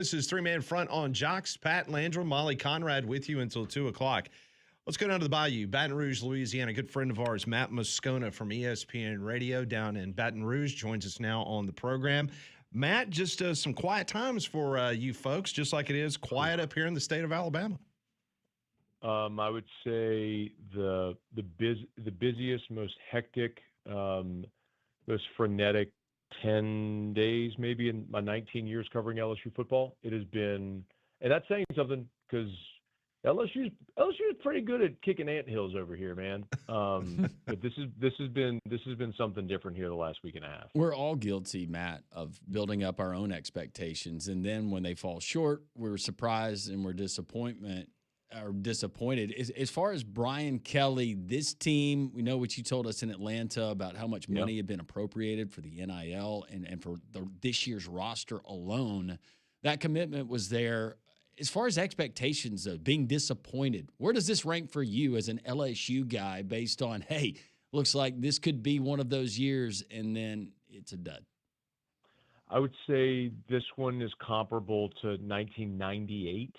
This is Three-Man Front on Jocks. Pat Landrum, Molly Conrad with you until 2 o'clock. Let's go down to the Bayou, Baton Rouge, Louisiana. A good friend of ours, Matt Moscona from ESPN Radio down in Baton Rouge, joins us now on the program. Matt, just some quiet times for you folks, just like it is quiet up here in the state of Alabama. I would say the busiest, most hectic, most frenetic 10 days maybe in my 19 years covering LSU football. It has been, and that's saying something because LSU is pretty good at kicking anthills over here, man. But this has been something different here the last week and a half. We're all guilty, Matt, of building up our own expectations, and then when they fall short, we're surprised and we're disappointed. As far as Brian Kelly, this team, we know what you told us in Atlanta about how much money had been appropriated for the NIL and for this year's roster alone. That commitment was there. As far as expectations of being disappointed, where does this rank for you as an LSU guy based on, hey, looks like this could be one of those years and then it's a dud? I would say this one is comparable to 1998.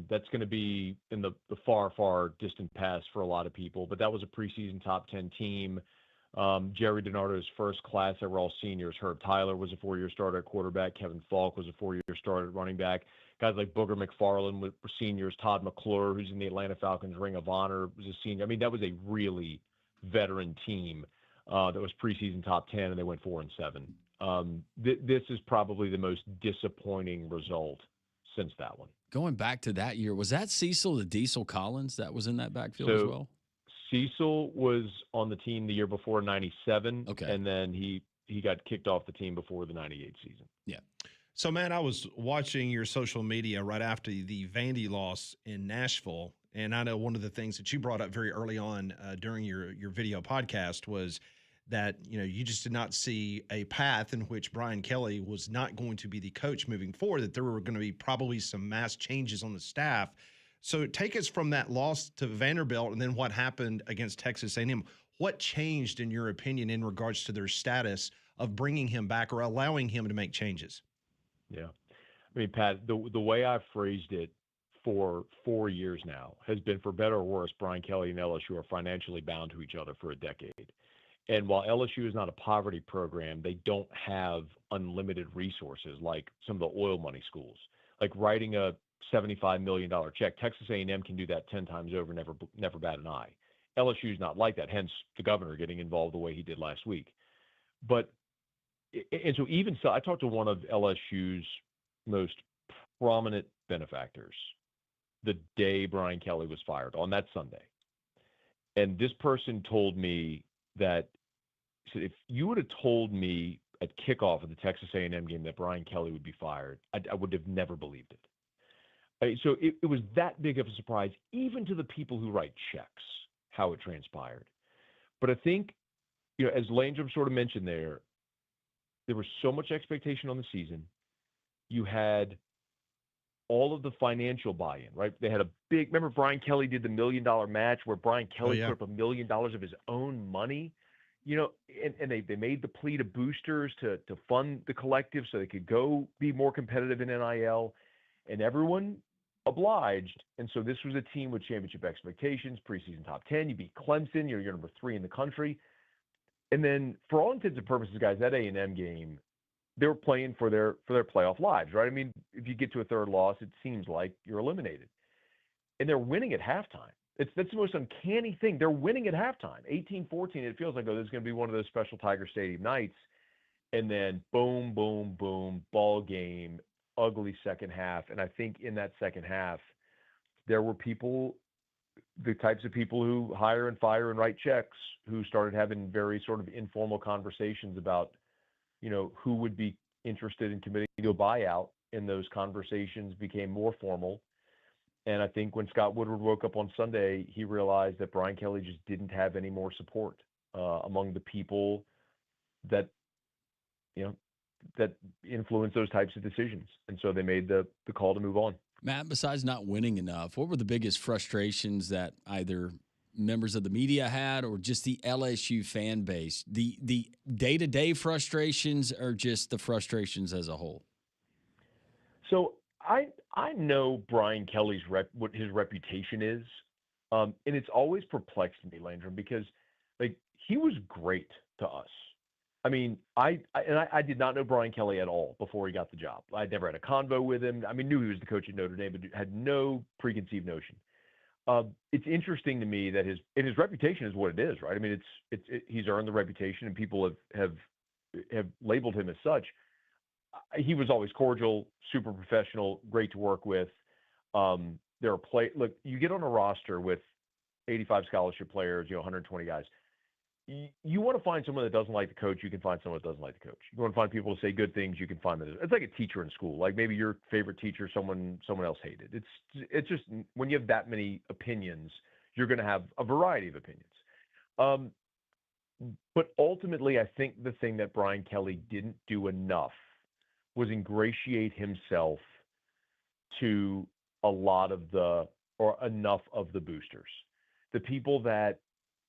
That's going to be in the far, far distant past for a lot of people, but that was a preseason top 10 team. Jerry DiNardo's first class, they were all seniors. Herb Tyler was a four-year starter at quarterback. Kevin Falk was a four-year starter at running back. Guys like Booger McFarland were seniors. Todd McClure, who's in the Atlanta Falcons Ring of Honor, was a senior. I mean, that was a really veteran team that was preseason top 10, and they went 4-7. This is probably the most disappointing result since that one. Going back to that year, was that Cecil the Diesel Collins that was in that backfield as well? Cecil was on the team the year before 97, okay, and then he got kicked off the team before the 98 season. Yeah. So, man, I was watching your social media right after the Vandy loss in Nashville, and I know one of the things that you brought up very early on during your video podcast was that, you know, you just did not see a path in which Brian Kelly was not going to be the coach moving forward, that there were going to be probably some mass changes on the staff. So take us from that loss to Vanderbilt and then what happened against Texas A&M. What changed, in your opinion, in regards to their status of bringing him back or allowing him to make changes? Yeah. I mean, Pat, the way I've phrased it for 4 years now has been, for better or worse, Brian Kelly and LSU are financially bound to each other for a decade. And while LSU is not a poverty program, they don't have unlimited resources like some of the oil money schools. Like writing a $75 million check, Texas A&M can do that 10 times over, never bat an eye. LSU is not like that, hence the governor getting involved the way he did last week. And so even so, I talked to one of LSU's most prominent benefactors the day Brian Kelly was fired, on that Sunday. And this person told me that, if you would have told me at kickoff of the Texas A&M game that Brian Kelly would be fired, I would have never believed it. So it was that big of a surprise, even to the people who write checks, how it transpired. But I think, you know, as Landrum sort of mentioned there was so much expectation on the season. You had all of the financial buy-in, right? They had a big, remember Brian Kelly did the $1 million match where Brian Kelly put up $1 million of his own money, you know, and they made the plea to boosters to fund the collective so they could go be more competitive in NIL, and everyone obliged. And so this was a team with championship expectations, preseason top 10. You beat Clemson, you're number 3 in the country. And then, for all intents and purposes, guys, that A&M game, they were playing for their playoff lives, right? I mean, if you get to a third loss, it seems like you're eliminated. And they're winning at halftime. That's the most uncanny thing. They're winning at halftime, 18-14. It feels like, oh, this is going to be one of those special Tiger Stadium nights. And then boom, boom, boom, ball game, ugly second half. And I think in that second half, there were people, the types of people who hire and fire and write checks, who started having very sort of informal conversations about, you know, who would be interested in committing to a buyout. And those conversations became more formal. And I think when Scott Woodward woke up on Sunday, he realized that Brian Kelly just didn't have any more support among the people that, you know, that influence those types of decisions. And so they made the call to move on. Matt, besides not winning enough, what were the biggest frustrations that either members of the media had or just the LSU fan base? The day-to-day frustrations or just the frustrations as a whole? So I know Brian Kelly's what his reputation is, and it's always perplexed me, Landrum, because like he was great to us. I mean, I did not know Brian Kelly at all before he got the job. I'd never had a convo with him. I mean, knew he was the coach at Notre Dame, but had no preconceived notion. It's interesting to me that his reputation is what it is, right? I mean, he's earned the reputation, and people have labeled him as such. He was always cordial, super professional, great to work with. There are look, you get on a roster with 85 scholarship players, 120 guys. You want to find someone that doesn't like the coach, you can find someone that doesn't like the coach. You want to find people to say good things, you can find them. It's like a teacher in school. Like maybe your favorite teacher, someone else hated. It's just when you have that many opinions, you're going to have a variety of opinions. But ultimately, I think the thing that Brian Kelly didn't do enough was ingratiate himself to a lot of or enough of the boosters, the people that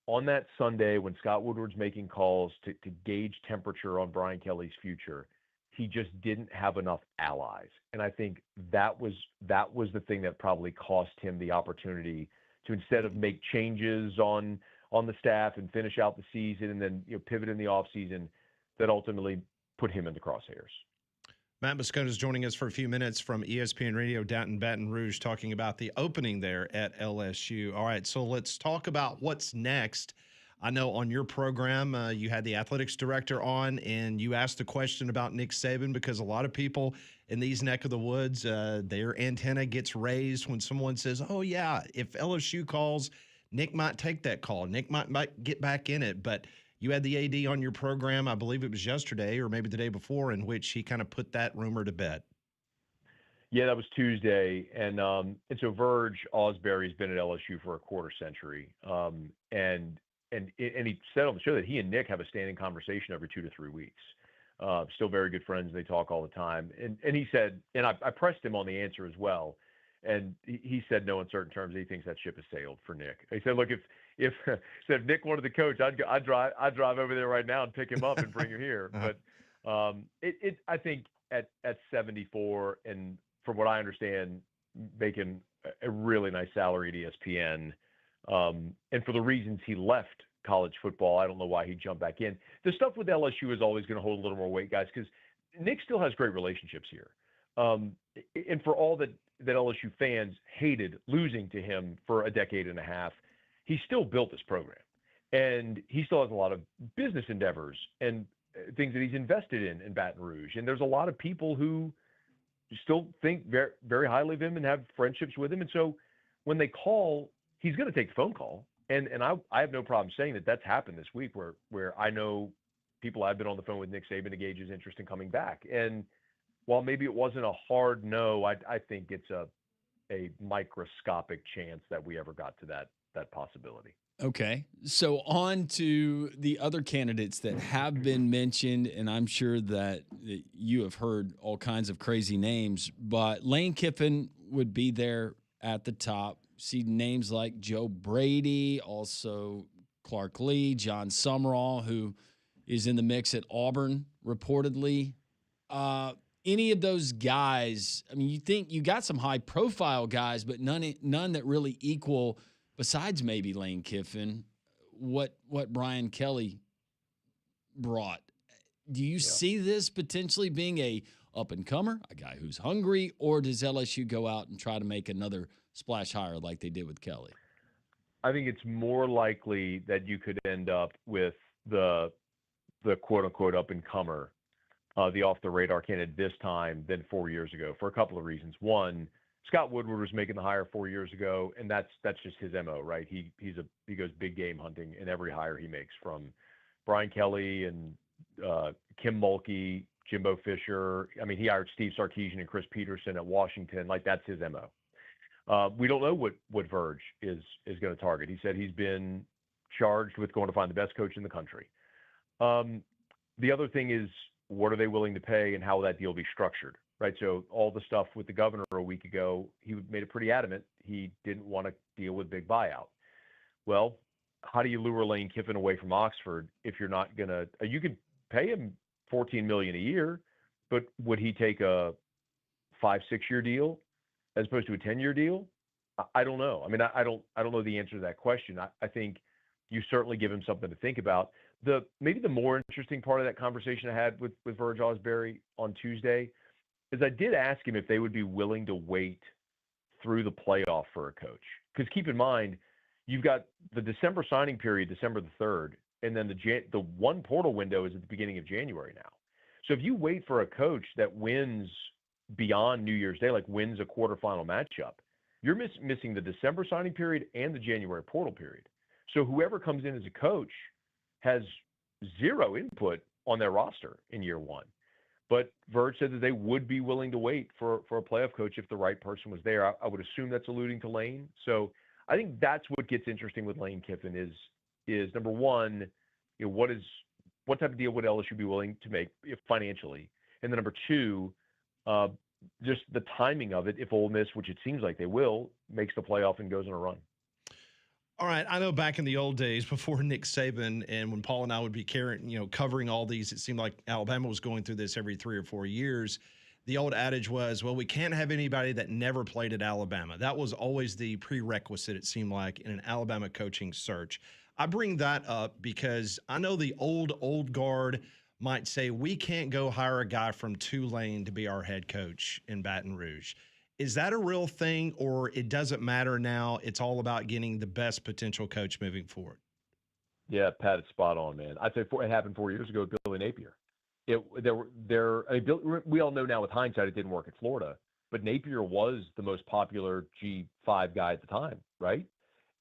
on that Sunday when Scott Woodward's making calls to gauge temperature on Brian Kelly's future, he just didn't have enough allies. And I think that was the thing that probably cost him the opportunity to, instead of make changes on the staff and finish out the season and then pivot in the offseason, that ultimately put him in the crosshairs. Matt Moscona is joining us for a few minutes from ESPN Radio down in Baton Rouge, talking about the opening there at LSU. All right, so let's talk about what's next. I know on your program, you had the athletics director on, and you asked the question about Nick Saban, because a lot of people in these neck of the woods, their antenna gets raised when someone says, oh, yeah, if LSU calls, Nick might take that call. Nick might get back in it, but you had the AD on your program, I believe it was yesterday or maybe the day before, in which he kind of put that rumor to bed. Yeah, that was Tuesday. And so Verge Osbury's been at LSU for a quarter century. And he said on the show that he and Nick have a standing conversation every 2 to 3 weeks. Still very good friends. They talk all the time. And he said, and I pressed him on the answer as well. And he said no uncertain terms. He thinks that ship has sailed for Nick. He said, look, if Nick wanted the coach, I'd drive over there right now and pick him up and bring him here. But I think at 74, and from what I understand, making a really nice salary at ESPN, and for the reasons he left college football, I don't know why he jumped back in. The stuff with LSU is always going to hold a little more weight, guys, because Nick still has great relationships here. And for all that LSU fans hated losing to him for a decade and a half, he still built this program. And he still has a lot of business endeavors and things that he's invested in Baton Rouge. And there's a lot of people who still think very, very highly of him and have friendships with him. And so when they call, he's going to take the phone call. And I have no problem saying that that's happened this week where I know people I've been on the phone with Nick Saban to gauge his interest in coming back. And while maybe it wasn't a hard no, I think it's a microscopic chance that we ever got to that possibility. Okay. So on to the other candidates that have been mentioned, and I'm sure that you have heard all kinds of crazy names, but Lane Kiffin would be there at the top. See names like Joe Brady, also Clark Lee, John Summerall, who is in the mix at Auburn, reportedly. Any of those guys, I mean, you think you got some high-profile guys, but none that really equal, besides maybe Lane Kiffin, what Brian Kelly brought. Do you see this potentially being a up-and-comer, a guy who's hungry, or does LSU go out and try to make another splash hire like they did with Kelly? I think it's more likely that you could end up with the quote-unquote up-and-comer, the off-the-radar candidate this time than 4 years ago, for a couple of reasons. One, Scott Woodward was making the hire 4 years ago, and that's just his MO, right? He goes big game hunting in every hire he makes, from Brian Kelly and Kim Mulkey, Jimbo Fisher. I mean, he hired Steve Sarkisian and Chris Peterson at Washington. Like, that's his MO. We don't know what Verge is going to target. He said he's been charged with going to find the best coach in the country. The other thing is, what are they willing to pay and how will that deal be structured, right? So all the stuff with the governor a week ago, he made it pretty adamant he didn't want to deal with big buyout. Well, how do you lure Lane Kiffin away from Oxford if you're not going to – you could pay him $14 million a year, but would he take a 5-6 year deal as opposed to a 10-year deal? I don't know. I mean, I don't know the answer to that question. I think you certainly give him something to think about. Maybe the more interesting part of that conversation I had with Verge Osbury on Tuesday is I did ask him if they would be willing to wait through the playoff for a coach. Because keep in mind, you've got the December signing period, December the 3rd, and then the one portal window is at the beginning of January now. So if you wait for a coach that wins beyond New Year's Day, like wins a quarterfinal matchup, you're missing the December signing period and the January portal period. So whoever comes in as a coach has zero input on their roster in year one. But Verge said that they would be willing to wait for a playoff coach if the right person was there. I would assume that's alluding to Lane. So I think that's what gets interesting with Lane Kiffin is number one, what type of deal would LSU be willing to make financially? And then number two, just the timing of it, if Ole Miss, which it seems like they will, makes the playoff and goes on a run. All right. I know back in the old days before Nick Saban and when Paul and I would be covering all these, it seemed like Alabama was going through this every 3 or 4 years. The old adage was, well, we can't have anybody that never played at Alabama. That was always the prerequisite, it seemed like, in an Alabama coaching search. I bring that up because I know the old guard might say, we can't go hire a guy from Tulane to be our head coach in Baton Rouge. Is that a real thing, or it doesn't matter now? It's all about getting the best potential coach moving forward. Yeah, Pat, it's spot on, man. I'd say it happened 4 years ago with Billy Napier. We all know now with hindsight it didn't work at Florida, but Napier was the most popular G5 guy at the time, right?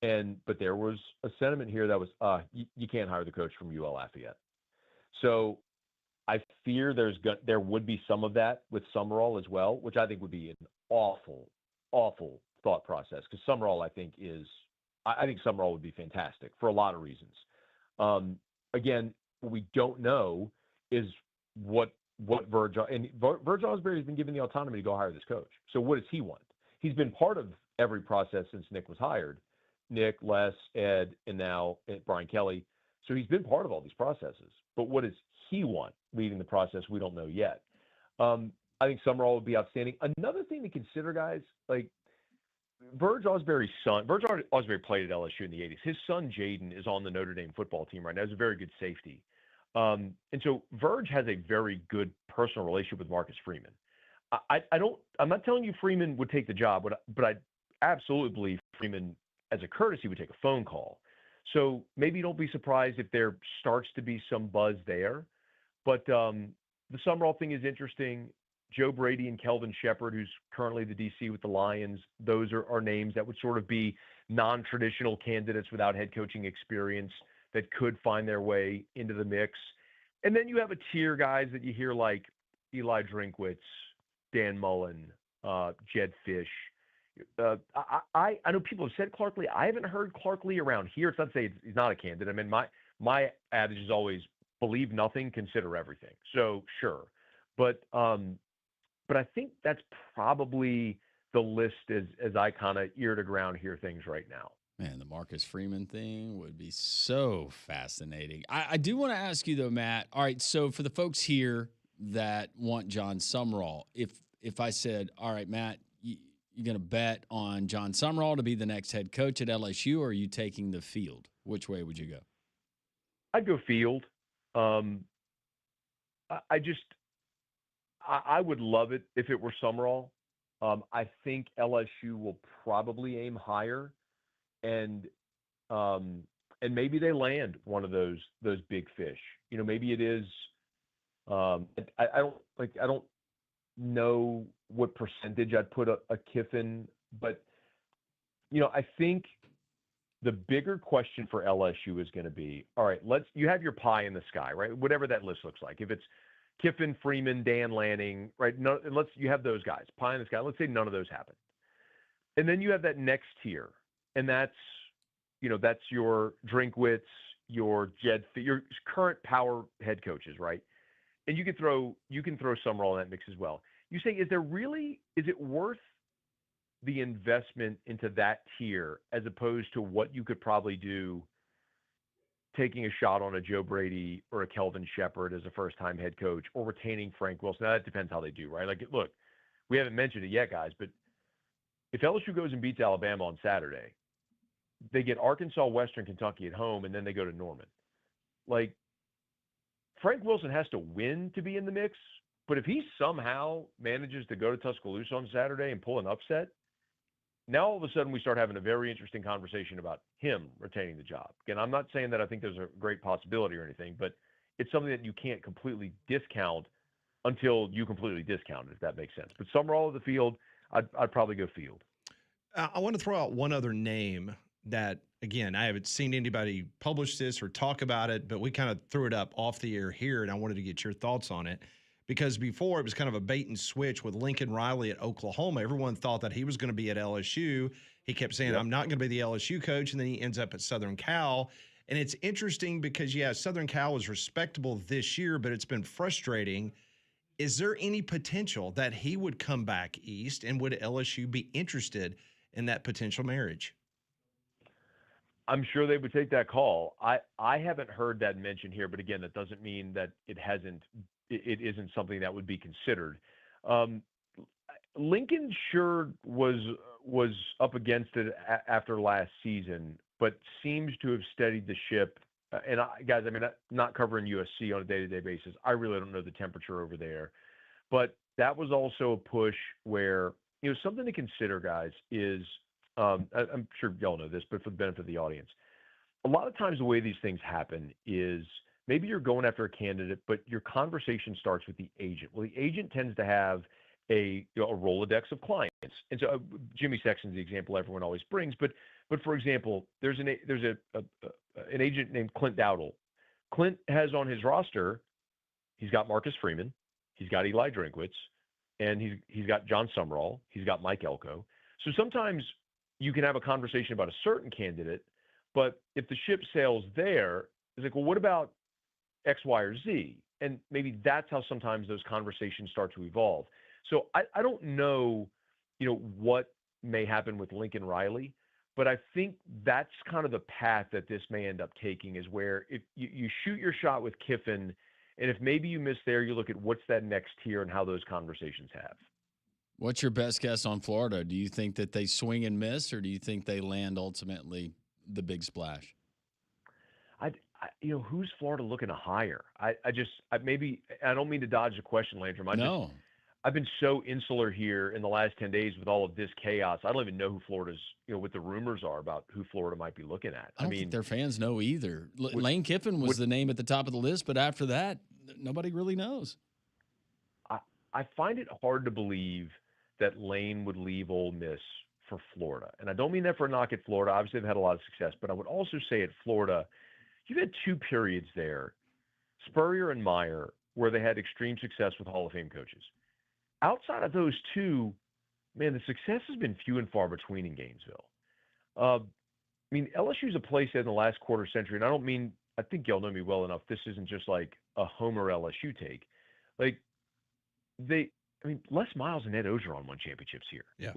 But there was a sentiment here that was, you can't hire the coach from UL Lafayette. So I fear there would be some of that with Summerall as well, which I think would be an awful thought process, because Summerall, I think Summerall would be fantastic for a lot of reasons. Again, what we don't know is what Verge Osbury has been given the autonomy to go hire this coach. So what does he want? He's been part of every process since Nick was hired. Nick, Les, Ed, and now Brian Kelly. So he's been part of all these processes. But what does he want leading the process? We don't know yet. I think Summerall would be outstanding. Another thing to consider, guys, like Verge Osbury's son. Verge Osbury played at LSU in the 80s. His son, Jaden, is on the Notre Dame football team right now. He's a very good safety. And so Verge has a very good personal relationship with Marcus Freeman. I'm not telling you Freeman would take the job, but I absolutely believe Freeman, as a courtesy, would take a phone call. So maybe don't be surprised if there starts to be some buzz there. But the Summerall thing is interesting. Joe Brady and Kelvin Shepard, who's currently the DC with the Lions, those are names that would sort of be non-traditional candidates without head coaching experience that could find their way into the mix. And then you have a tier guys that you hear like Eli Drinkwitz, Dan Mullen, Jed Fish. I know people have said Clark Lee. I haven't heard Clark Lee around here. It's not to say he's not a candidate. I mean, my adage is always believe nothing, consider everything. So sure. But I think that's probably the list as I kind of ear to ground hear things right now. Man, the Marcus Freeman thing would be so fascinating. I do want to ask you though, Matt. All right, so for the folks here that want John Summerall, if I said, all right, Matt, you're going to bet on John Summerall to be the next head coach at LSU, or are you taking the field? Which way would you go? I'd go field. I would love it if it were Summerall. I think LSU will probably aim higher, and maybe they land one of those big fish. Maybe it is. I don't know what percentage I'd put a Kiffin, but I think the bigger question for LSU is going to be, all right, you have your pie in the sky, right? Whatever that list looks like. If it's Kiffin, Freeman, Dan Lanning, right? No, you have those guys, pie in the sky. Let's say none of those happen. And then you have that next tier, and that's your Drinkwitz, your current power head coaches, right? And you can throw Summerall in that mix as well. You say, is it worth the investment into that tier as opposed to what you could probably do taking a shot on a Joe Brady or a Kelvin Shepard as a first-time head coach, or retaining Frank Wilson? Now, that depends how they do, right? Like, look, we haven't mentioned it yet, guys, but if LSU goes and beats Alabama on Saturday, they get Arkansas, Western Kentucky at home, and then they go to Norman. Like, Frank Wilson has to win to be in the mix, but if he somehow manages to go to Tuscaloosa on Saturday and pull an upset, now all of a sudden we start having a very interesting conversation about him retaining the job. Again, I'm not saying that I think there's a great possibility or anything, but it's something that you can't completely discount until you completely discount it, if that makes sense. But somewhere all of the field, I'd probably go field. I want to throw out one other name that, again, I haven't seen anybody publish this or talk about it, but we kind of threw it up off the air here, and I wanted to get your thoughts on it. Because before it was kind of a bait and switch with Lincoln Riley at Oklahoma. Everyone thought that he was going to be at LSU. He kept saying, I'm not going to be the LSU coach, and then he ends up at Southern Cal. And it's interesting because, yeah, Southern Cal was respectable this year, but it's been frustrating. Is there any potential that he would come back east, and would LSU be interested in that potential marriage? I'm sure they would take that call. I haven't heard that mentioned here, but again, that doesn't mean that it isn't something that would be considered. Lincoln sure was up against it after last season, but seems to have steadied the ship. And guys, I mean, not covering USC on a day-to-day basis, I really don't know the temperature over there. But that was also a push where, something to consider, guys, is I'm sure y'all know this, but for the benefit of the audience, a lot of times the way these things happen is maybe you're going after a candidate, but your conversation starts with the agent. Well, the agent tends to have a Rolodex of clients. And so Jimmy Sexton's the example everyone always brings. But for example, there's an agent named Clint Dowdle. Clint has on his roster, he's got Marcus Freeman, he's got Eli Drinkwitz, and he's got John Summerall, he's got Mike Elko. So sometimes you can have a conversation about a certain candidate, but if the ship sails there, it's like, well, what about X, Y, or Z? And maybe that's how sometimes those conversations start to evolve. So I don't know, what may happen with Lincoln Riley, but I think that's kind of the path that this may end up taking, is where if you shoot your shot with Kiffin, and if maybe you miss there, you look at what's that next tier and how those conversations have. What's your best guess on Florida? Do you think that they swing and miss, or do you think they land ultimately the big splash? Who's Florida looking to hire? I don't mean to dodge the question, Landrum. I've been so insular here in the last 10 days with all of this chaos. I don't even know who Florida's, what the rumors are about who Florida might be looking at. I mean, think their fans know either. Lane Kiffin was the name at the top of the list, but after that, nobody really knows. I find it hard to believe that Lane would leave Ole Miss for Florida. And I don't mean that for a knock at Florida. Obviously, they've had a lot of success, but I would also say at Florida, you've had two periods there, Spurrier and Meyer, where they had extreme success with Hall of Fame coaches. Outside of those two, man, the success has been few and far between in Gainesville. LSU's a place in the last quarter century, and I think y'all know me well enough. This isn't just like a Homer LSU take. Les Miles and Ed Ogeron won championships here. Yeah.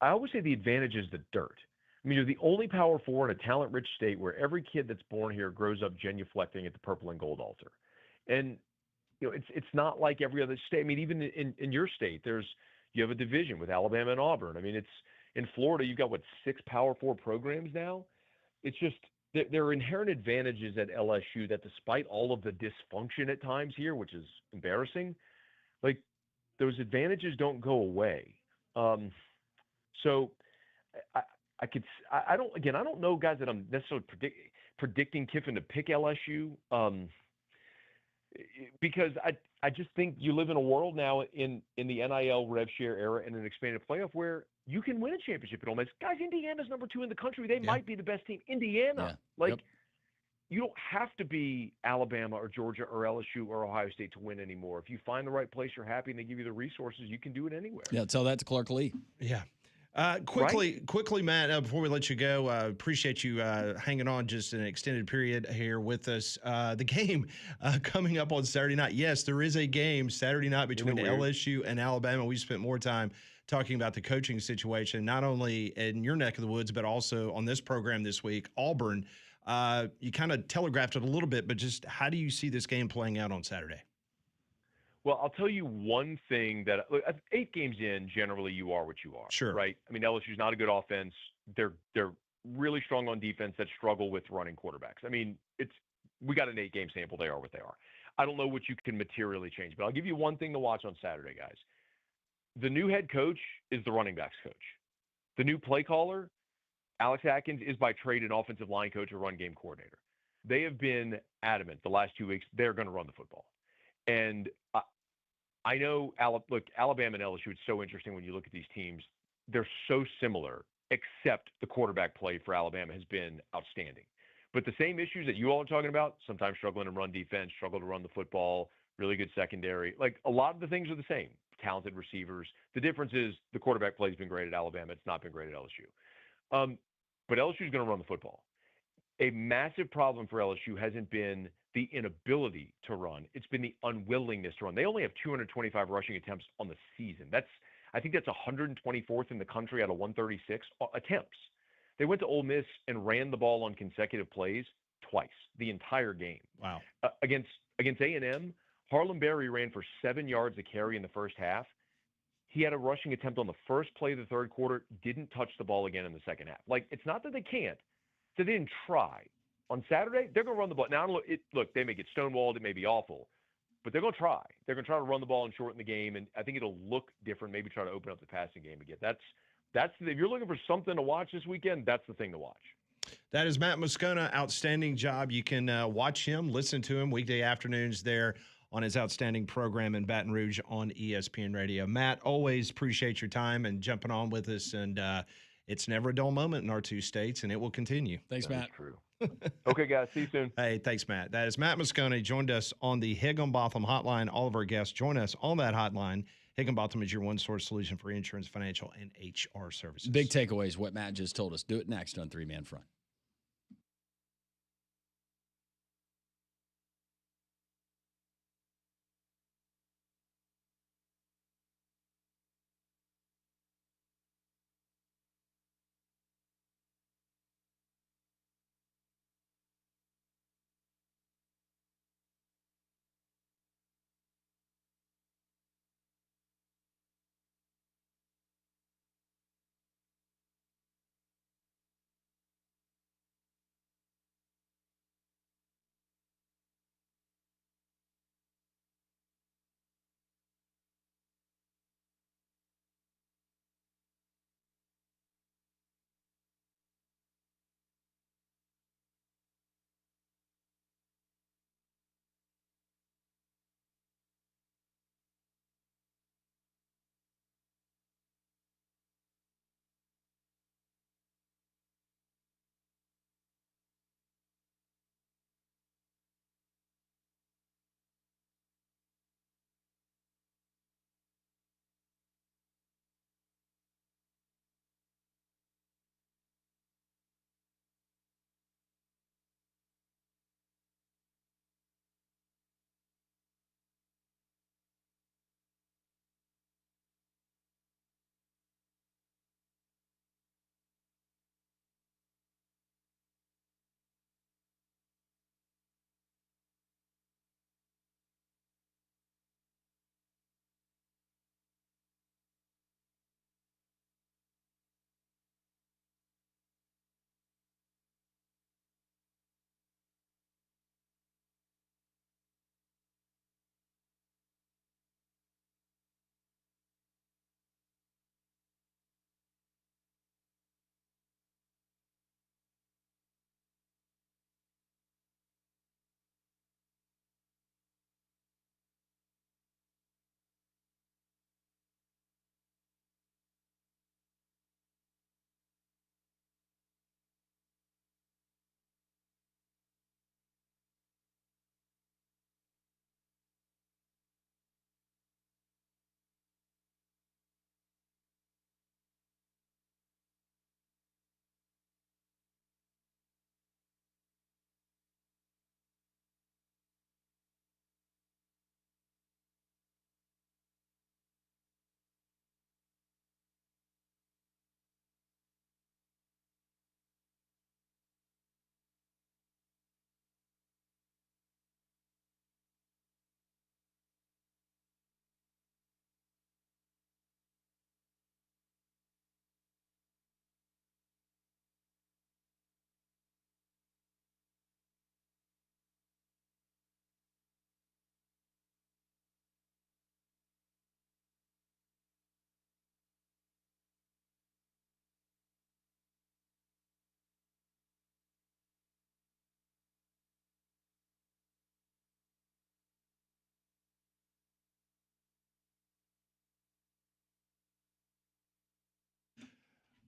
I always say the advantage is the dirt. You're the only Power Four in a talent-rich state where every kid that's born here grows up genuflecting at the purple and gold altar. And it's not like every other state. Even in your state, you have a division with Alabama and Auburn. It's in Florida, you've got 6 Power Four programs now. It's just there are inherent advantages at LSU that, despite all of the dysfunction at times here, which is embarrassing, those advantages don't go away. So I don't know, guys, that I'm necessarily predicting Kiffin to pick LSU. Because I just think you live in a world now in the NIL rev share era and an expanded playoff where you can win a championship at Ole Miss. Guys, Indiana's number 2 in the country. They might be the best team. Indiana. You don't have to be Alabama or Georgia or LSU or Ohio State to win anymore. If you find the right place, you're happy, and they give you the resources, you can do it anywhere. Yeah, tell that to Clark Lee. Yeah. Quickly, Matt, before we let you go, appreciate you hanging on just an extended period here with us. The game coming up on Saturday night. Yes, there is a game Saturday night between LSU and Alabama. We spent more time talking about the coaching situation, not only in your neck of the woods, but also on this program this week, Auburn. You kind of telegraphed it a little bit, but just how do you see this game playing out on Saturday? Well, I'll tell you one thing that look, 8 games in, generally you are what you are, Sure. right? I mean, LSU's not a good offense. They're really strong on defense that struggle with running quarterbacks. I mean, we got an 8-game sample. They are what they are. I don't know what you can materially change, but I'll give you one thing to watch on Saturday, guys. The new head coach is the running backs coach. The new play caller, Alex Atkins, is by trade an offensive line coach or run game coordinator. They have been adamant the last 2 weeks they're going to run the football. And I know, look, Alabama and LSU, it's so interesting when you look at these teams. They're so similar, except the quarterback play for Alabama has been outstanding. But the same issues that you all are talking about, sometimes struggling to run defense, struggle to run the football, really good secondary. Like, a lot of the things are the same. Talented receivers. The difference is the quarterback play has been great at Alabama. It's not been great at LSU. But LSU is going to run the football. A massive problem for LSU hasn't been the inability to run. It's been the unwillingness to run. They only have 225 rushing attempts on the season. I think that's 124th in the country out of 136 attempts. They went to Ole Miss and ran the ball on consecutive plays twice the entire game. Wow. Against A&M, Harlem Berry ran for 7 yards a carry in the first half. He had a rushing attempt on the first play of the third quarter, didn't touch the ball again in the second half. Like, it's not that they can't. So they didn't try. On Saturday, they're going to run the ball. Now, look, they may get stonewalled. It may be awful. But they're going to try. They're going to try to run the ball and shorten the game. And I think it'll look different, maybe try to open up the passing game again. If you're looking for something to watch this weekend, that's the thing to watch. That is Matt Moscona. Outstanding job. You can watch him, listen to him weekday afternoons there on his outstanding program in Baton Rouge on ESPN Radio. Matt, always appreciate your time and jumping on with us. And it's never a dull moment in our two states, and it will continue. Thanks, Matt. True. Okay, guys. See you soon. Hey, thanks, Matt. That is Matt Moscona. He joined us on the Higginbotham hotline. All of our guests join us on that hotline. Higginbotham is your one-source solution for insurance, financial, and HR services. Big takeaways, what Matt just told us. Do it next on 3-Man Front.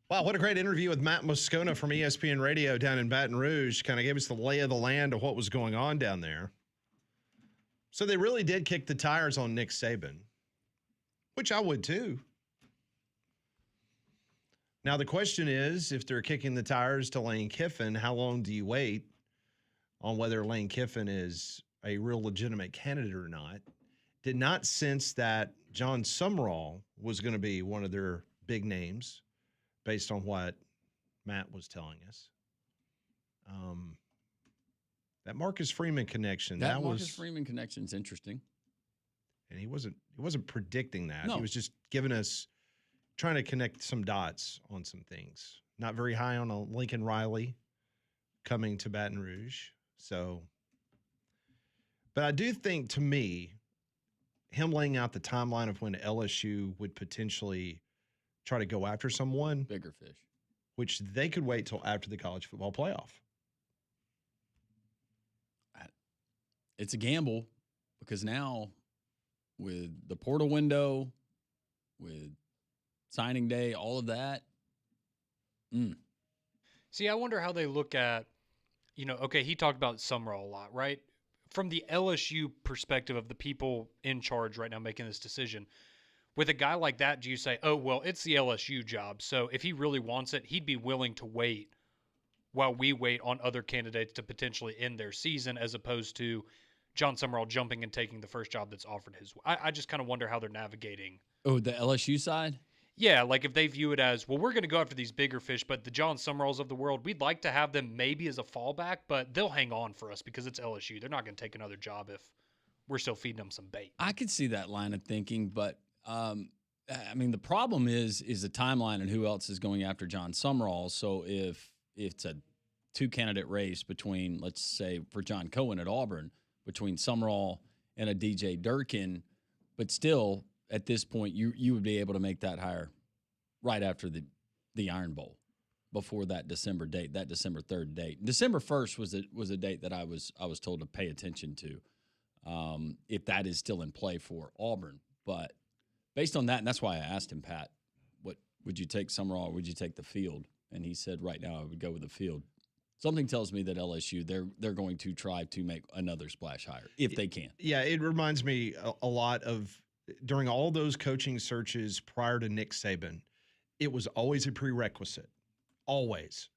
Wow, what a great interview with Matt Moscona from ESPN Radio down in Baton Rouge. Kind of gave us the lay of the land of what was going on down there. So they really did kick the tires on Nick Saban, which I would too. Now, the question is, if they're kicking the tires to Lane Kiffin, how long do you wait on whether Lane Kiffin is a real legitimate candidate or not? Did not sense that John Sumrall was going to be one of their big names based on what Matt was telling us. That Marcus Freeman connection. That Marcus Freeman connection is interesting. And he wasn't predicting that. No. He was just giving us, trying to connect some dots on some things. Not very high on a Lincoln Riley coming to Baton Rouge. So, but I do think, to me, him laying out the timeline of when LSU would potentially try to go after someone, bigger fish, which they could wait till after the college football playoff. It's a gamble because now with the portal window, with signing day, all of that. See, I wonder how they look at, okay, he talked about Sumrall a lot, right? From the LSU perspective of the people in charge right now making this decision, with a guy like that, do you say, oh, well, it's the LSU job, so if he really wants it, he'd be willing to wait while we wait on other candidates to potentially end their season, as opposed to John Sumrall jumping and taking the first job that's offered his way? I just kind of wonder how they're navigating. Oh, the LSU side? Yeah, like if they view it as, well, we're going to go after these bigger fish, but the John Sumralls of the world, we'd like to have them maybe as a fallback, but they'll hang on for us because it's LSU. They're not going to take another job if we're still feeding them some bait. I could see that line of thinking, but the problem is the timeline and who else is going after John Sumrall. So if it's a two-candidate race between, let's say, for John Cohen at Auburn, between Sumrall and a DJ Durkin, but still, at this point, you would be able to make that hire right after the Iron Bowl, before that December date, that December 3rd date. December 1st was a date that I was told to pay attention to, if that is still in play for Auburn. But based on that, and that's why I asked him, Pat, what would you take, Sumrall, or would you take the field? And he said, right now I would go with the field. Something tells me that LSU, they're going to try to make another splash hire if they can. Yeah, it reminds me a lot of during all those coaching searches prior to Nick Saban, it was always a prerequisite. Always.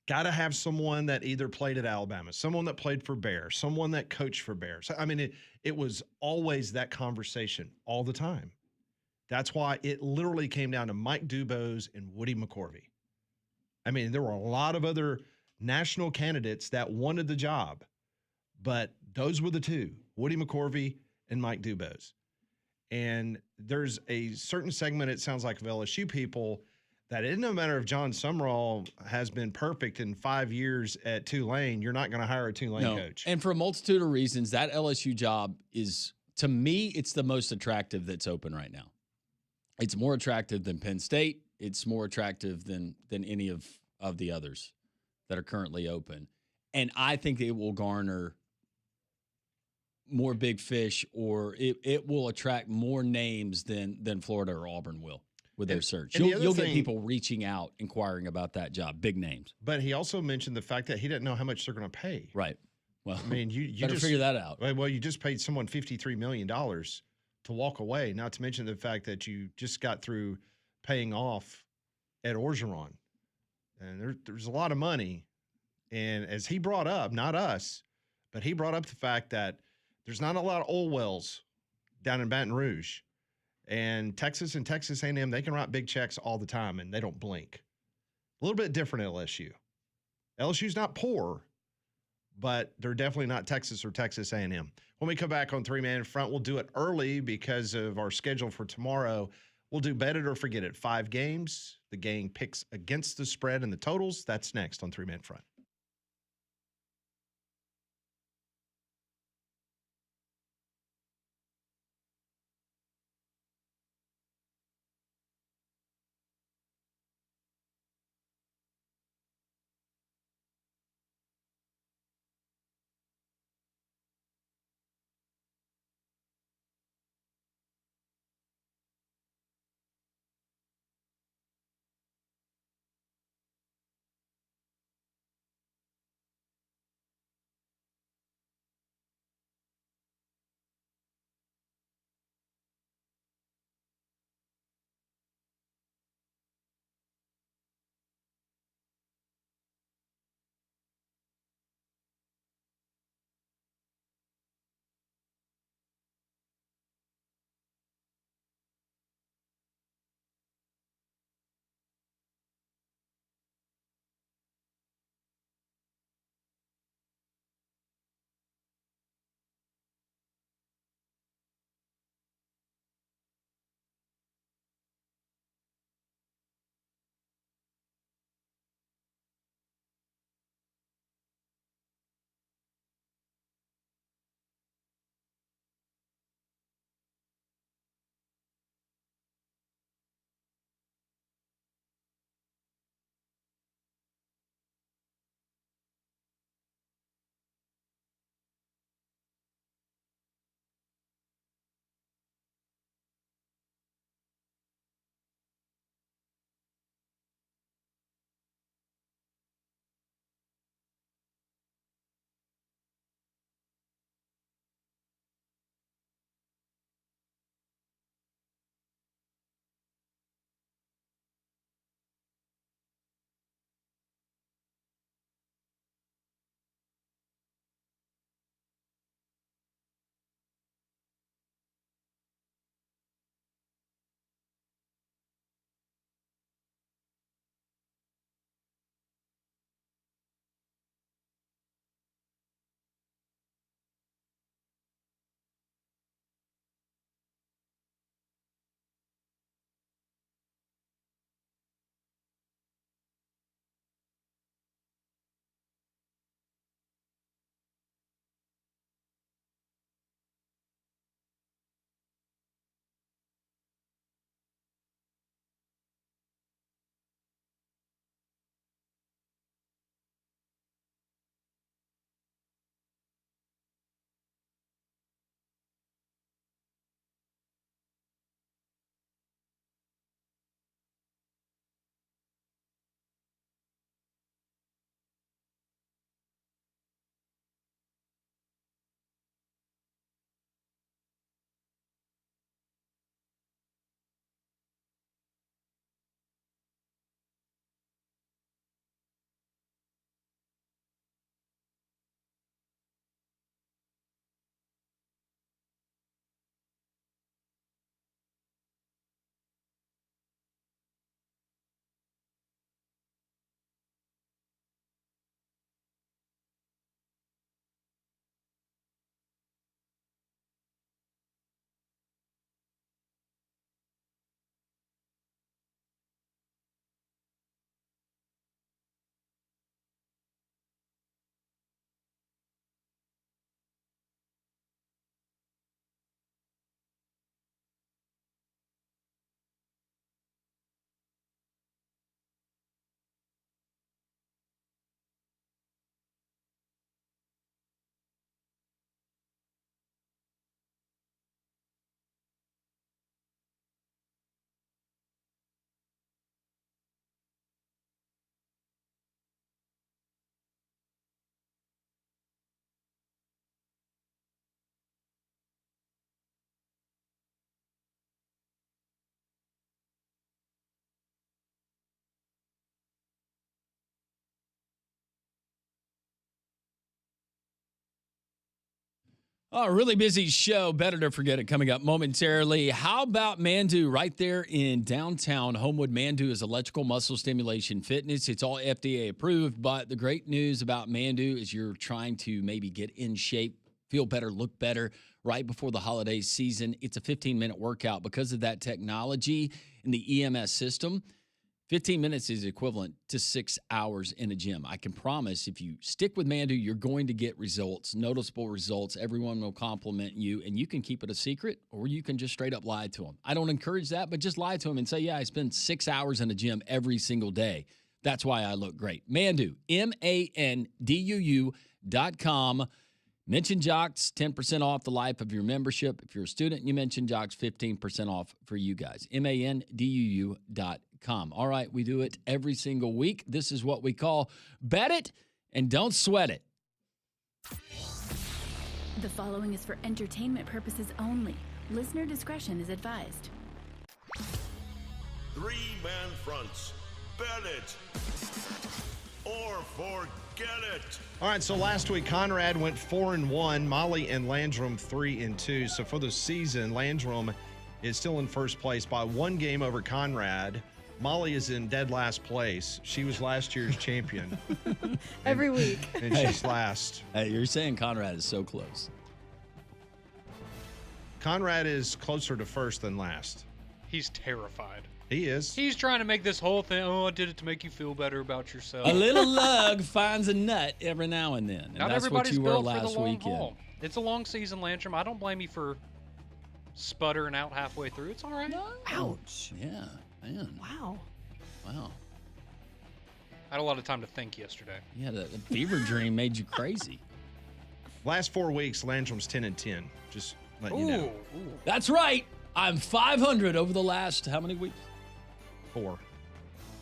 Got to have someone that either played at Alabama, someone that played for Bear, someone that coached for Bear. So, it was always that conversation all the time. That's why it literally came down to Mike Dubose and Woody McCorvey. There were a lot of other national candidates that wanted the job, but those were the two, Woody McCorvey and Mike Dubose. And there's a certain segment, it sounds like, of LSU people that it doesn't matter if John Sumrall has been perfect in 5 years at Tulane, you're not going to hire a Tulane coach. And for a multitude of reasons, that LSU job is, to me, it's the most attractive that's open right now. It's more attractive than Penn State. It's more attractive than any of the others that are currently open. And I think it will garner more big fish, or it will attract more names than Florida or Auburn will with their search. You'll get people reaching out, inquiring about that job, big names. But he also mentioned the fact that he didn't know how much they're going to pay. Right. Well, you better just figure that out. Well, you just paid someone $53 million to walk away, not to mention the fact that you just got through paying off Ed Orgeron. And there's a lot of money. And as he brought up, not us, but he brought up the fact that there's not a lot of oil wells down in Baton Rouge. And Texas A&M, they can write big checks all the time, and they don't blink. A little bit different at LSU. LSU's not poor, but they're definitely not Texas or Texas A&M. When we come back on Three Man Front, we'll do it early because of our schedule for tomorrow. We'll do Bet It or Forget It. 5 games. The gang picks against the spread and the totals. That's next on Three Man Front. Oh, a really busy show. Better to forget it coming up momentarily. How about Mandu right there in downtown Homewood? Mandu is electrical muscle stimulation fitness. It's all FDA approved. But the great news about Mandu is you're trying to maybe get in shape, feel better, look better right before the holiday season. It's a 15-minute workout because of that technology in the EMS system. 15 minutes is equivalent to 6 hours in a gym. I can promise if you stick with Mandu, you're going to get results, noticeable results. Everyone will compliment you, and you can keep it a secret, or you can just straight up lie to them. I don't encourage that, but just lie to them and say, yeah, I spend 6 hours in a gym every single day. That's why I look great. Mandu, MANDUU.com. Mention Jocks, 10% off the life of your membership. If you're a student and you mention Jocks, 15% off for you guys. MANDUU.com. All right, we do it every single week. This is what we call Bet It and Don't Sweat It. The following is for entertainment purposes only. Listener discretion is advised. Three-man fronts. Bet it or forget it. All right, so last week Conrad went 4-1, Molly and Landrum 3-2. So for the season, Landrum is still in first place by 1 game over Conrad. Molly is in dead last place. She was last year's champion. Every week. And she's last. Hey, you're saying Conrad is so close. Conrad is closer to first than last. He's terrified. He is. He's trying to make this whole thing, oh, I did it to make you feel better about yourself. A little lug finds a nut every now and then. And Not that's everybody's what you were built for last the long weekend. haul. It's a long season, Landrum. I don't blame you for sputtering out halfway through. It's all right. Ouch. Yeah, man. Wow. Wow. I had a lot of time to think yesterday. Yeah, the fever dream made you crazy. Last 4 weeks, Landrum's 10-10. Just letting you know. That's right. I'm 500 over the last how many weeks? 4.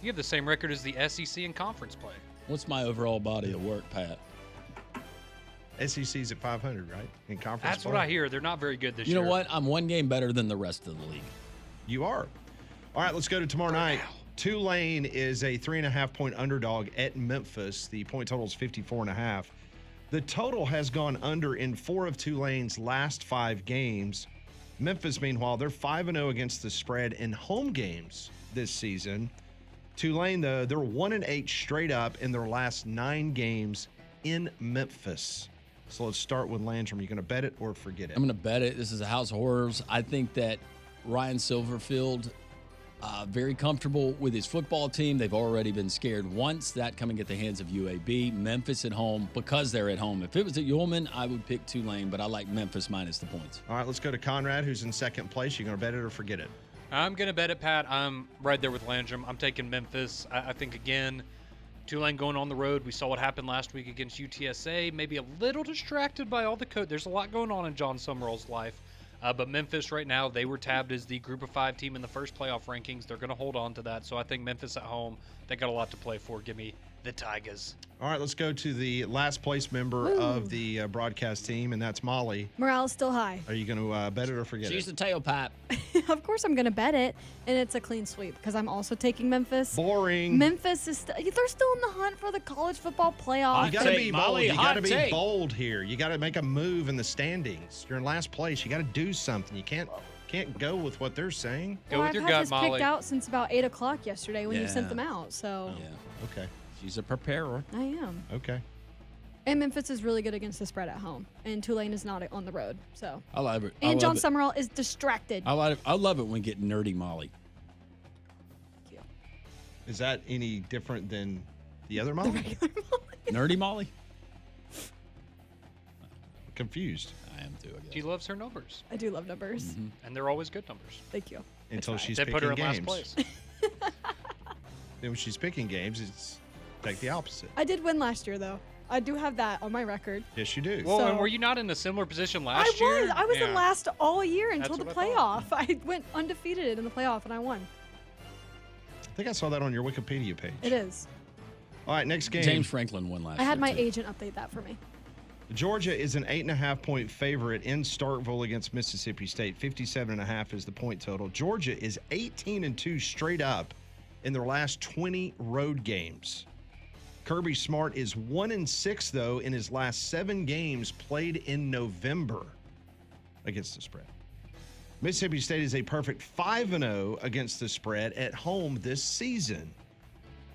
You have the same record as the SEC in conference play. What's my overall body of work, Pat? SEC's at 500, right? In conference That's play. what I hear. They're not very good this You year. know what? I'm 1 game better than the rest of the league. You are. All right, let's go to tomorrow night. Tulane is a 3.5-point underdog at Memphis. The point total is 54.5. The total has gone under in 4 of Tulane's last 5 games. Memphis, meanwhile, they're 5-0 against the spread in home games this season. Tulane, though, they're 1-8 straight up in their last 9 games in Memphis. So let's start with Landrum. You going to bet it or forget it? I'm going to bet it. This is a house of horrors. I think that Ryan Silverfield, very comfortable with his football team. They've already been scared once. That coming at the hands of UAB. Memphis at home because they're at home. If it was at Ullman, I would pick Tulane, but I like Memphis minus the points. All right, let's go to Conrad, who's in second place. You going to bet it or forget it? I'm going to bet it, Pat. I'm right there with Landrum. I'm taking Memphis. I think, again, Tulane going on the road. We saw what happened last week against UTSA. Maybe a little distracted by all the code. There's a lot going on in John Summerall's life. But Memphis right now, they were tabbed as the Group of 5 team in the first playoff rankings. They're going to hold on to that. So I think Memphis at home, they got a lot to play for. Give me the Tigers. All right, let's go to the last place member of the broadcast team, and that's Molly. Morale is still high. Are you going to bet it or forget She's it? the tailpipe. Of course I'm going to bet it, and it's a clean sweep because I'm also taking Memphis. Boring. Memphis is they're still in the hunt for the college football playoff. You got to take, be bold. Molly, You got hot to be take. bold here. You got to make a move in the standings. You're in last place. You got to do something. You can't go with what they're saying. Go well, with your I've had gut, this Molly. picked out since about 8 o'clock yesterday when you sent Yeah. them out. So Yeah, Okay. she's a preparer. I am. Okay. And Memphis is really good against the spread at home, and Tulane is not on the road. So I love it. and John Summerall is distracted. I love it when we get nerdy Molly. Thank you. Is that any different than the other Molly? Nerdy Molly? Confused I am too, I guess. She loves her numbers, I do love numbers. and they're always good numbers. Thank you. until That's she's They picking put her in games. last place. Then when she's picking games, it's like the opposite. I did win last year, though. I do have that on my record. Yes, you do. Well, and So- were you not in a similar position last year? I was Yeah. in last all year until That's the what I playoff. thought. I went undefeated in the playoff, and I won. I think I saw that on your Wikipedia page. It is. All right, next game. James Franklin won last I had year, my too. agent update that for me. Georgia is an 8.5-point favorite in Starkville against Mississippi State. 57.5 is the point total. Georgia is 18-2 straight up in their last 20 road games. Kirby Smart is 1-6 though in his last 7 games played in November. against the spread. Mississippi State is a perfect 5-0 against the spread at home this season.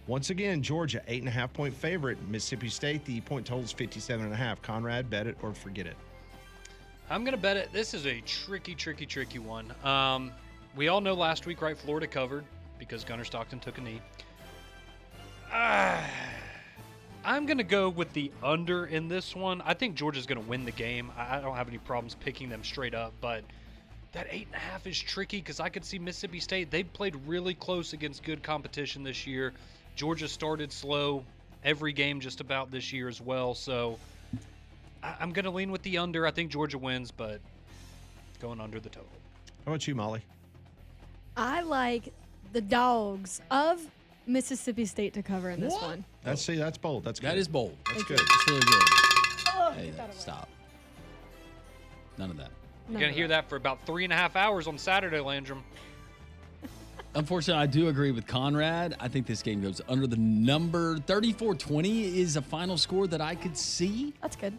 Once again, Georgia, 8.5-point favorite. Mississippi State, the point total is 57.5. Conrad, bet it or forget it. I'm going to bet it. This is a tricky one. We all know last week, right, Florida covered because Gunnar Stockton took a knee. I'm going to go with the under in this one. I think Georgia's going to win the game. I don't have any problems picking them straight up, but that 8.5 is tricky because I could see Mississippi State. They've played really close against good competition this year. Georgia started slow every game just about this year as well, so I'm going to lean with the under. I think Georgia wins, but going under the total. How about you, Molly? I like the dogs of Mississippi State to cover in this one. That's bold. That's good. That is bold. That's good. It's really good. Oh, Hey, get that away. stop. None of that. You're going to hear that for about 3.5 hours on Saturday, Landrum. Unfortunately, I do agree with Conrad. I think this game goes under the number. 34-20 is a final score that I could see. That's good.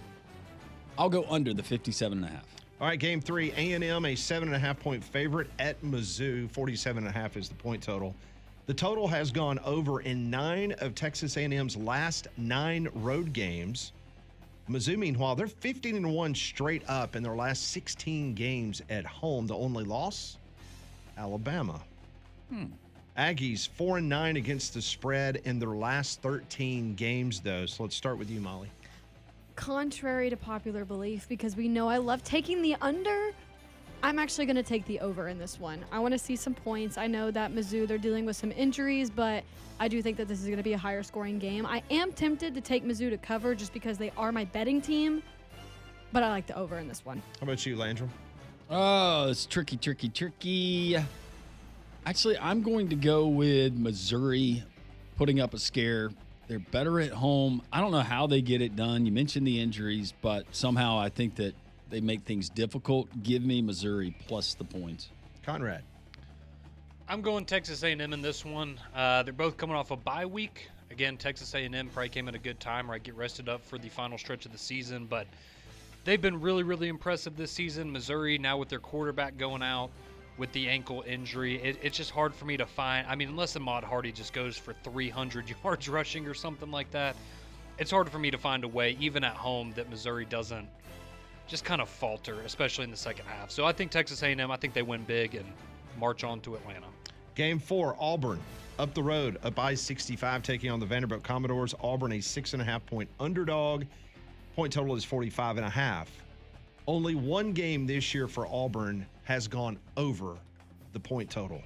I'll go under the 57.5. All right, game 3, A&M, a 7.5-point favorite at Mizzou. 47.5 is the point total. The total has gone over in 9 of Texas A&M's last 9 road games. Mizzou, meanwhile, they're 15-1 straight up in their last 16 games at home. The only loss, Alabama. Aggies 4-9 against the spread in their last 13 games, though. So let's start with you, Molly. Contrary to popular belief, because we know I love taking the under, I'm actually going to take the over in this one. I want to see some points. I know that Mizzou, they're dealing with some injuries, but I do think that this is going to be a higher scoring game. I am tempted to take Mizzou to cover just because they are my betting team, but I like the over in this one. How about you, Landrum? Oh, it's tricky. Actually, I'm going to go with Missouri putting up a scare. They're better at home. I don't know how they get it done. You mentioned the injuries, but somehow I think that they make things difficult. Give me Missouri plus the points. Conrad. I'm going Texas A&M in this one. They're both coming off a bye week. Again, Texas A&M probably came at a good time, right? Get rested up for the final stretch of the season, but they've been really impressive this season. Missouri, now with their quarterback going out with the ankle injury, it's just hard for me to find. I mean, unless Ahmad Hardy just goes for 300 yards rushing or something like that, it's hard for me to find a way, even at home, that Missouri doesn't just kind of falter, especially in the second half. So I think Texas A&M, I think they win big and march on to Atlanta. Game 4, Auburn up the road, up by 65, taking on the Vanderbilt Commodores. Auburn, a 6.5-point underdog. Point total is 45.5. Only one game this year for Auburn has gone over the point total.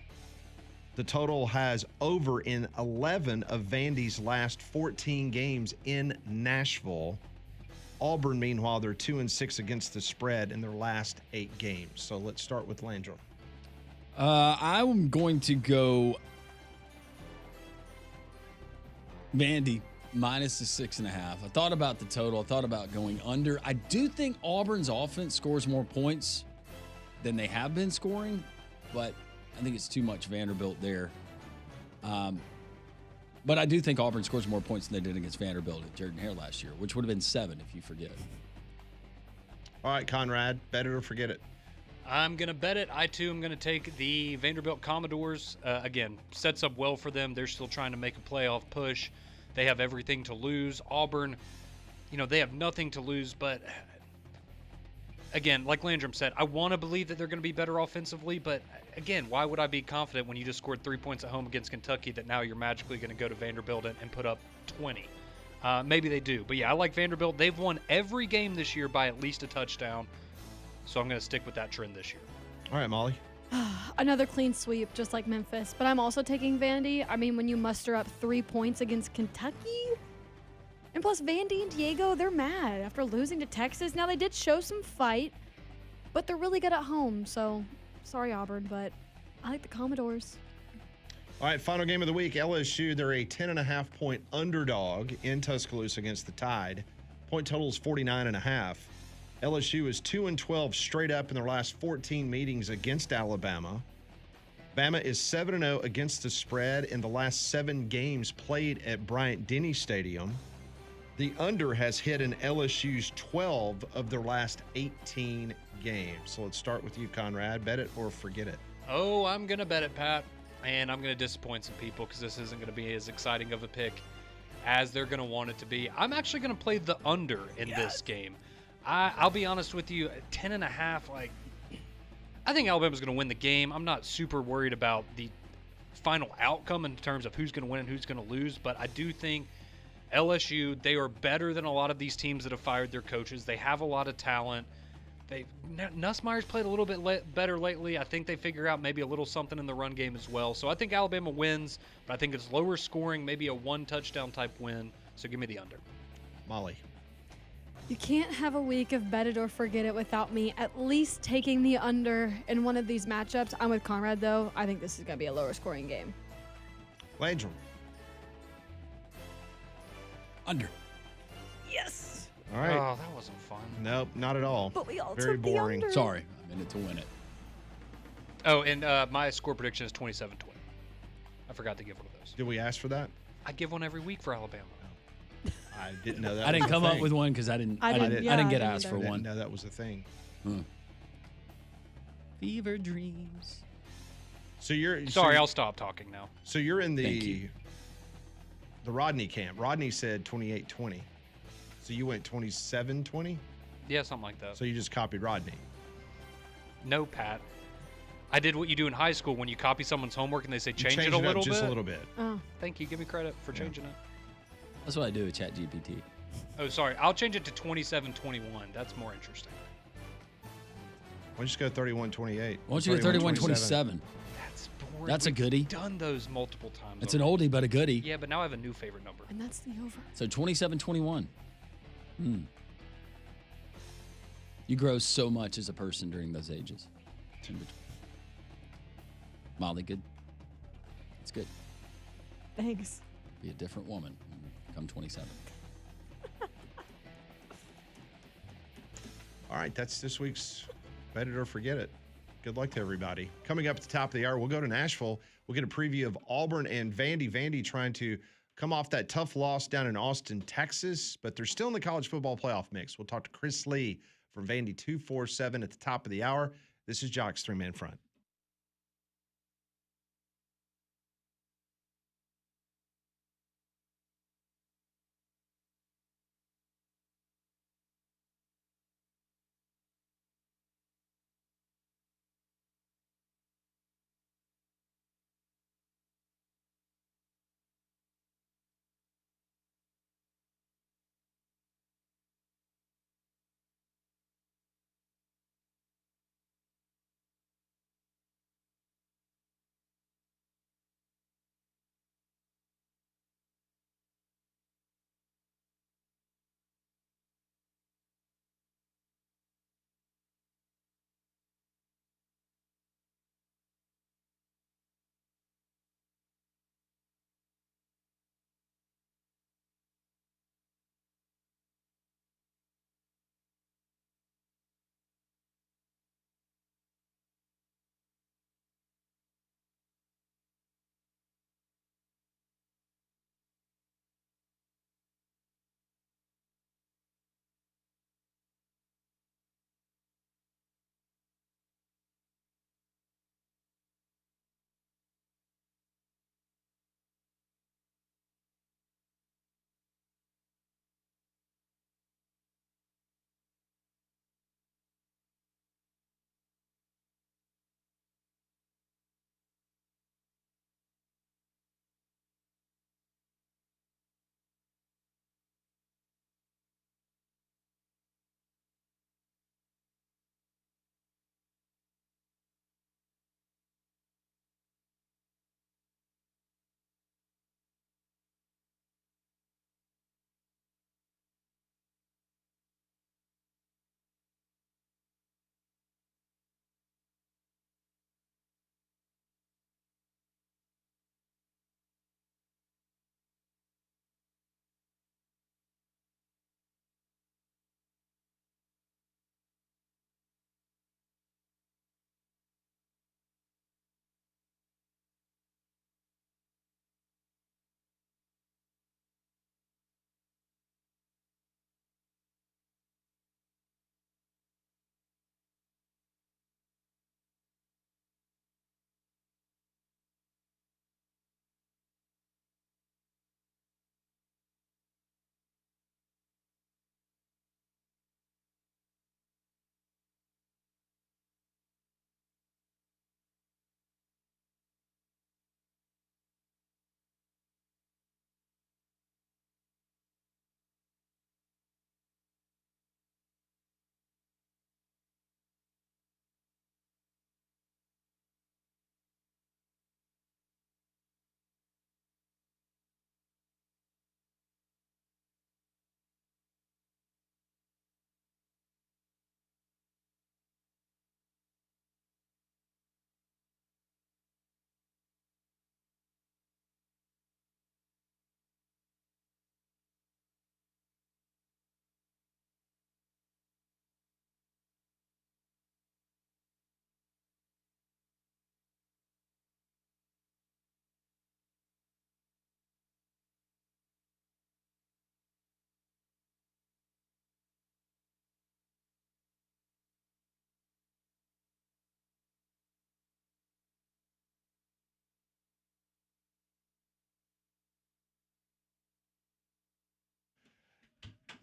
The total has over in 11 of Vandy's last 14 games in Nashville. Auburn, meanwhile, they're 2-6 against the spread in their last 8 games. So let's start with Landrum. I'm going to go Vandy minus the 6.5. I thought about the total. I thought about going under. I do think Auburn's offense scores more points than they have been scoring, but I think it's too much Vanderbilt there. But I do think Auburn scores more points than they did against Vanderbilt at Jordan Hare last year, which would have been 7 if you forget. All right, Conrad, bet it or forget it. I'm going to bet it. I, too, am going to take the Vanderbilt Commodores. Again, sets up well for them. They're still trying to make a playoff push. They have everything to lose. Auburn, they have nothing to lose. But, again, like Landrum said, I want to believe that they're going to be better offensively. But, again, why would I be confident when you just scored 3 points at home against Kentucky that now you're magically going to go to Vanderbilt and put up 20? Maybe they do. But, yeah, I like Vanderbilt. They've won every game this year by at least a touchdown. So I'm going to stick with that trend this year. All right, Molly. Another clean sweep, just like Memphis. But I'm also taking Vandy. I mean, when you muster up 3 points against Kentucky, and plus Vandy and Diego, they're mad after losing to Texas. Now, they did show some fight, but they're really good at home. So, sorry, Auburn, but I like the Commodores. All right, final game of the week. LSU, they're a 10.5-point underdog in Tuscaloosa against the Tide. Point total is 49.5. LSU is 2-12 straight up in their last 14 meetings against Alabama. Bama is 7-0 against the spread in the last 7 games played at Bryant-Denny Stadium. The under has hit in LSU's 12 of their last 18 games. So let's start with you, Conrad. Bet it or forget it. Oh, I'm going to bet it, Pat. And I'm going to disappoint some people because this isn't going to be as exciting of a pick as they're going to want it to be. I'm actually going to play the under in this game. I'll be honest with you, 10.5, like, I think Alabama's going to win the game. I'm not super worried about the final outcome in terms of who's going to win and who's going to lose, but I do think LSU, they are better than a lot of these teams that have fired their coaches. They have a lot of talent. Nussmeier's played a little bit better lately. I think they figure out maybe a little something in the run game as well. So I think Alabama wins, but I think it's lower scoring, maybe a one-touchdown type win. So give me the under. Molly. You can't have a week of bet it or forget it without me at least taking the under in one of these matchups. I'm with Conrad, though. I think this is going to be a lower scoring game. Landrum. Under. Yes. All right. Oh, that wasn't fun. Nope, not at all. But we all Very took boring. the under. Sorry, I'm in it to win it. Oh, and my score prediction is 27-20. I forgot to give one of those. Did we ask for that? I give one every week for Alabama. I didn't know that. I didn't was a come up thing. with one because I didn't I get didn't asked either. for I didn't one. know that was a thing. Fever dreams. So you're Sorry, I'll stop talking now. So you're in Thank the you. Rodney camp. Rodney said 28-20. So you went 27-20? Yeah, something like that. So you just copied Rodney. No, Pat. I did what you do in high school when you copy someone's homework and they say You change it changed a up little just bit. a little bit. Oh, Thank you. Give me credit for changing it. That's what I do with ChatGPT. Oh, sorry. I'll change it to 27-21. That's more interesting. Why don't you just go 31-28? Why don't you go 31-27? That's boring. That's a We've goodie. Done those multiple times. It's an already. oldie but a goodie. Yeah, but now I have a new favorite number. and that's the over. So 27-21. You grow so much as a person during those ages. Molly, good. It's good. Thanks. Be a different woman when you come 27. All right, that's this week's Bet It or Forget It. Good luck to everybody. Coming up at the top of the hour, we'll go to Nashville. We'll get a preview of Auburn and Vandy. Vandy trying to come off that tough loss down in Austin, Texas, but they're still in the college football playoff mix. We'll talk to Chris Lee from Vandy 247 at the top of the hour. This is Jock's Three-Man Front.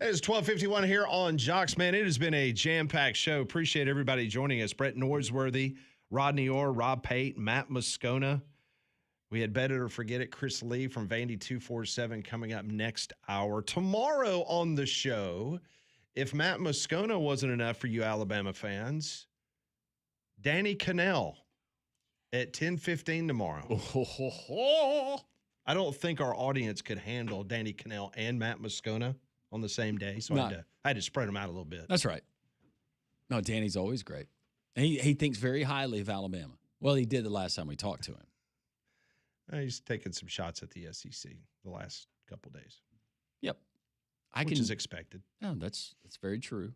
It is 12:51 here on Jocks, man. It has been a jam-packed show. Appreciate everybody joining us. Brett Norsworthy, Rodney Orr, Rob Pate, Matt Moscona. We had Better Forget It, Chris Lee from Vandy 247 coming up next hour. Tomorrow on the show, if Matt Moscona wasn't enough for you Alabama fans, Danny Cannell at 10:15 tomorrow. I don't think our audience could handle Danny Cannell and Matt Moscona on the same day, so I had to spread them out a little bit. That's right. No, Danny's always great. He thinks very highly of Alabama. Well, he did the last time we talked to him. He's taken some shots at the SEC the last couple days. Yep. Which is expected. No, that's very true.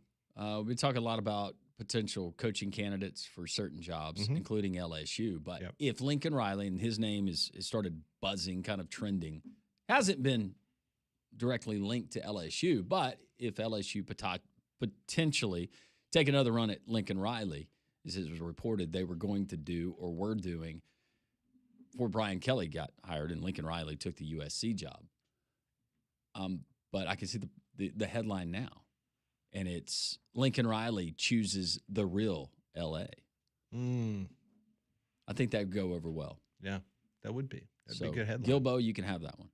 We talk a lot about potential coaching candidates for certain jobs, including LSU. But if Lincoln Riley, and his name is started buzzing, kind of trending, hasn't been directly linked to LSU, but if LSU potentially take another run at Lincoln Riley, as it was reported they were going to do or were doing before Brian Kelly got hired and Lincoln Riley took the USC job. But I can see the headline now, and it's Lincoln Riley chooses the real LA. I think that would go over well. Yeah, that would be. That'd be a good headline. Gilbo, you can have that one.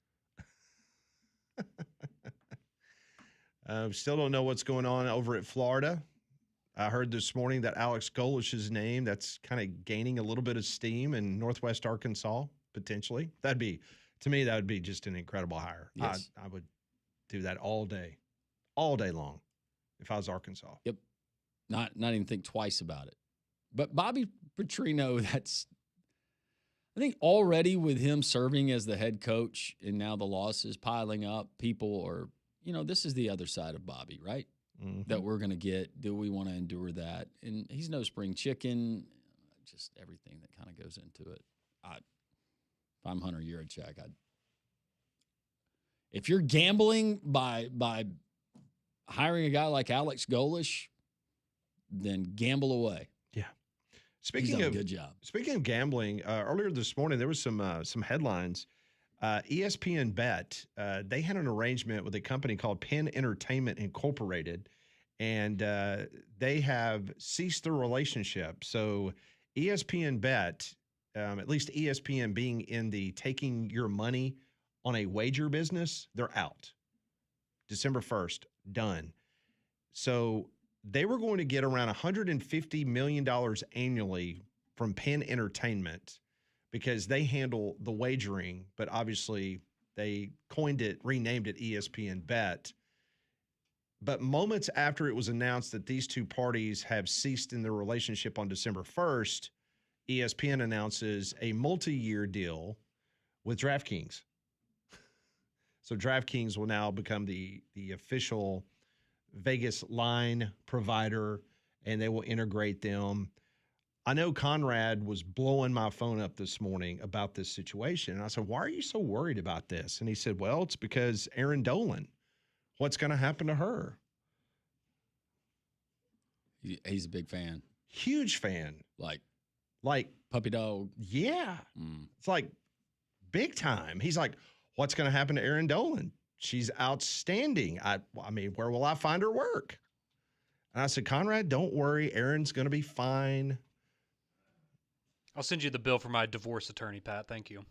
Still don't know what's going on over at Florida. I heard this morning that Alex Golish's name, that's kind of gaining a little bit of steam in Northwest Arkansas, potentially. To me, that would be just an incredible hire. Yes. I would do that all day long if I was Arkansas. Yep. Not even think twice about it. But Bobby Petrino, I think already with him serving as the head coach and now the losses piling up, people are, this is the other side of Bobby, right? That we're going to get. Do we want to endure that? And he's no spring chicken, just everything that kind of goes into it. If I'm Hunter Yurachek, if you're gambling by hiring a guy like Alex Golish, then gamble away. Yeah. He's done a good job. Speaking of gambling, earlier this morning there was some headlines. ESPN Bet, they had an arrangement with a company called Penn Entertainment Incorporated, and they have ceased their relationship. So ESPN Bet, at least ESPN being in the taking your money on a wager business, they're out. December 1st, done. So they were going to get around $150 million annually from Penn Entertainment because they handle the wagering, but obviously they renamed it ESPN Bet. But moments after it was announced that these two parties have ceased in their relationship on December 1st, ESPN announces a multi-year deal with DraftKings. So DraftKings will now become the official Vegas line provider, and they will integrate them. I know Conrad was blowing my phone up this morning about this situation. And I said, why are you so worried about this? And he said, well, it's because Aaron Dolan. What's going to happen to her? He's a big fan. Huge fan. Like puppy dog. Yeah. It's like big time. He's like, what's going to happen to Aaron Dolan? She's outstanding. I mean, where will I find her work? And I said, Conrad, don't worry. Aaron's going to be fine. I'll send you the bill for my divorce attorney, Pat. Thank you.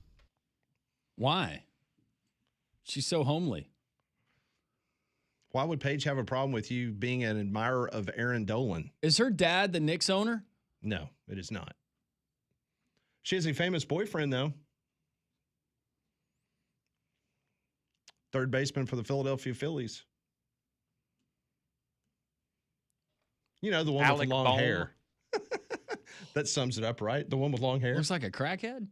Why? She's so homely. Why would Paige have a problem with you being an admirer of Aaron Dolan? Is her dad the Knicks owner? No, it is not. She has a famous boyfriend, though. Third baseman for the Philadelphia Phillies. You know, the one with the long hair. That sums it up, right? The one with long hair. Looks like a crackhead.